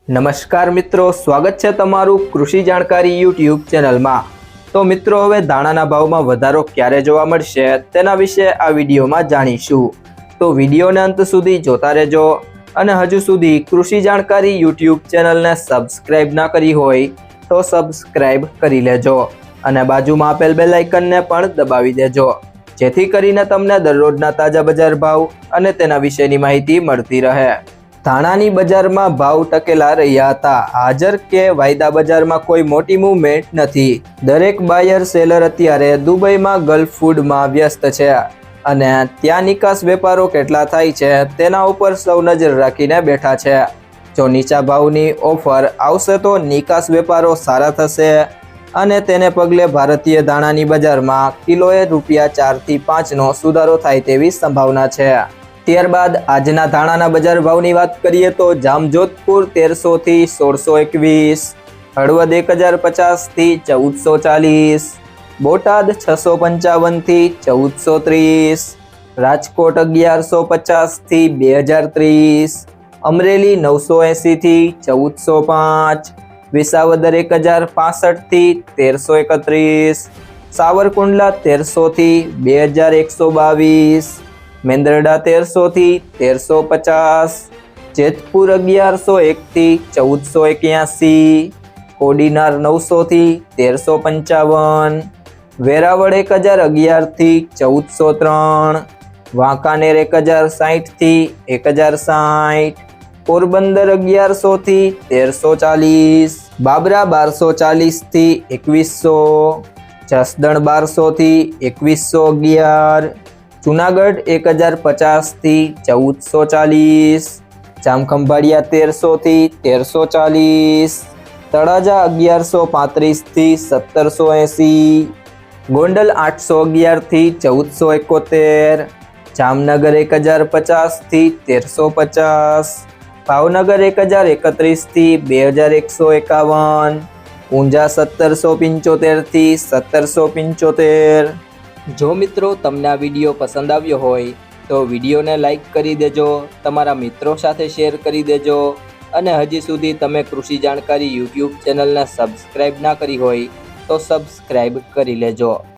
નમસ્કાર મિત્રો, સ્વાગત છે તમારું કૃષિ જાણકારી યુટ્યુબ ચેનલમાં। તો મિત્રો, હવે દાણાના ભાવમાં વધારો ક્યારે જોવા મળશે તેના વિશે આ વિડીયોમાં જાણીશું। તો વિડીયોને અંત સુધી જોતા રહેજો અને હજુ સુધી કૃષિ જાણકારી યુટ્યુબ ચેનલને સબસ્ક્રાઇબ ના કરી હોય તો સબસ્ક્રાઇબ કરી લેજો અને બાજુમાં આપેલ બેલ આઇકનને પણ દબાવી દેજો, જેથી કરીને તમને દરરોજના તાજા બજાર ભાવ અને તેના વિશેની માહિતી મળતી રહે। ધાણાની બજારમાં ભાવ ટકેલા રહ્યા હતા। હાજર કે વાયદા બજારમાં કોઈ મોટી મૂવમેન્ટ નથી। દરેક બાયર સેલર અત્યારે દુબઈમાં ગલ્ફ ફૂડમાં વ્યસ્ત છે અને ત્યાં નિકાસ વેપારો કેટલા થાય છે તેના ઉપર સૌ નજર રાખીને બેઠા છે। જો નીચા ભાવની ઓફર આવશે તો નિકાસ વેપારો સારા થશે અને તેને પગલે ભારતીય ધાણાની બજારમાં કિલોએ ₹4 થી 5નો સુધારો થાય તેવી સંભાવના છે। ત્યારબાદ આજના ધાણાના બજાર ભાવની વાત કરીએ તો જામજોધપુર 1300 થી 1621, હળવદ 1050 થી 1440, બોટાદ 655 થી 1430, રાજકોટ 1150 થી 2030, અમરેલી 980 થી 1405, વિસાવદર 1065 થી 1331, સાવરકુંડલા 1300 થી 2122, મેંદરડા 1300 થી 1350, જેતપુર 1101 થી 1481, કોડીનાર 900 થી 1355, વેરાવળ 1011 થી 1403, વાંકાનેર 1060 થી 1060, પોરબંદર 1100 થી 1340, બાબરા 1240 થી 2100, જસદણ 1200 થી 2111, જુનાગઢ 1050 થી 1440, જામખંભાળિયા 1300 થી 1340, તળાજા 1135 થી 1780, ગોંડલ 811 થી 1471, જામનગર 1050 થી 1350, ભાવનગર 1031 થી 2151, ઊંઝા 1775 થી 1775। જો મિત્રો તમને આ વિડીયો પસંદ આવ્યો હોય તો વિડીયોને લાઈક કરી દેજો, તમારા મિત્રો સાથે શેર કરી દેજો અને હજી સુધી તમે કૃષિ જાણકારી યુટ્યુબ ચેનલને સબસ્ક્રાઇબ ના કરી હોય તો સબસ્ક્રાઇબ કરી લેજો।